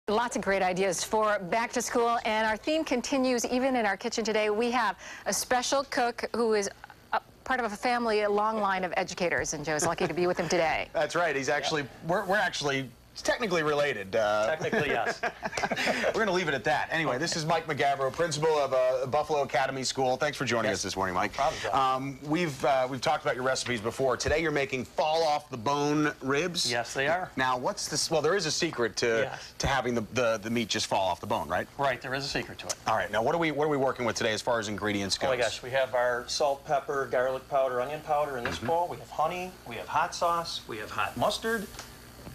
Lots of great ideas for back to school, and our theme continues even in our kitchen today. We have a special cook who is part of a family, a long line of educators, and Joe's lucky to be with him today. That's right. He's actually, we're actually technically related. Technically, yes. We're going to leave it at that. Anyway, this is Mike McGavro, principal of Buffalo Academy School. Thanks for joining us this morning, Mike. No problem, we've talked about your recipes before. Today you're making fall-off-the-bone ribs. Yes, they are. Now, what's this? Well, there is a secret to having the meat just fall off the bone, right? Right, there is a secret to it. All right. Now, what are we working with today as far as ingredients go? Oh my gosh, we have our salt, pepper, garlic powder, onion powder in this bowl. We have honey, we have hot sauce, we have hot mustard,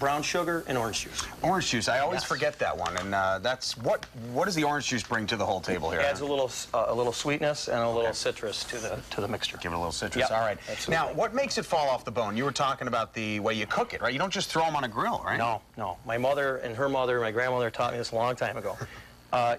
brown sugar, and orange juice. Orange juice. I always forget that one. And that's what does the orange juice bring to the whole table here? It adds a little sweetness and a little citrus to the mixture. Give it a little citrus. Yep, All right. absolutely. Now, what makes it fall off the bone? You were talking about the way you cook it, right? You don't just throw them on a grill, right? No, no. My mother and her mother, my grandmother taught me this a long time ago.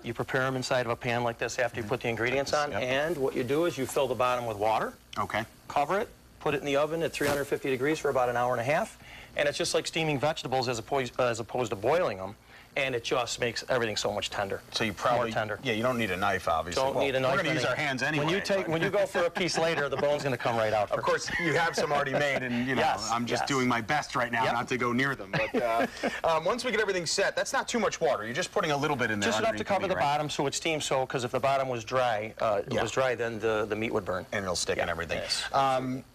You prepare them inside of a pan like this after you put the ingredients on, and what you do is you fill the bottom with water. Okay. Cover it, put it in the oven at 350 degrees for about an hour and a half. And it's just like steaming vegetables as opposed to boiling them. And it just makes everything so much tender. So you probably... More tender. Yeah, you don't need a knife, obviously. Don't need a knife. We're going to use our hands anyway. When you go for a piece later, the bone's going to come right out. Of course, you have some already made, and, you know, I'm just doing my best right now not to go near them. But once we get everything set, that's not too much water. You're just putting a little bit in there. Just enough to cover the bottom so it steams, because if the bottom was dry, then the meat would burn. And it'll stick and everything. Yes.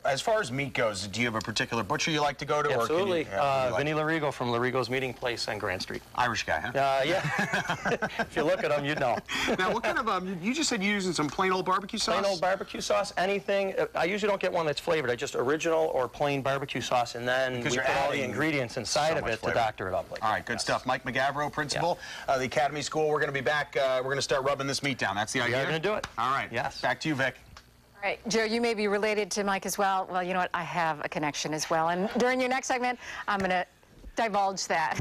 As far as meat goes, do you have a particular butcher you like to go to? Absolutely. Or Vinny Larigo from Larigo's Meeting Place on Grand Street. Irish guy, huh? Yeah. If you look at them, you'd know. Now, what kind of, you just said you're using some plain old barbecue sauce? Plain old barbecue sauce, anything. I usually don't get one that's flavored. I just original or plain barbecue sauce, and then we put all the ingredients inside of it to doctor it up. All right, good stuff. Mike McGavro, principal of the Academy School. We're going to be back. We're going to start rubbing this meat down. That's the idea? We're going to do it. All right. Yes. Back to you, Vic. All right, Joe, you may be related to Mike as well. Well, you know what? I have a connection as well. And during your next segment, I'm going to divulge that.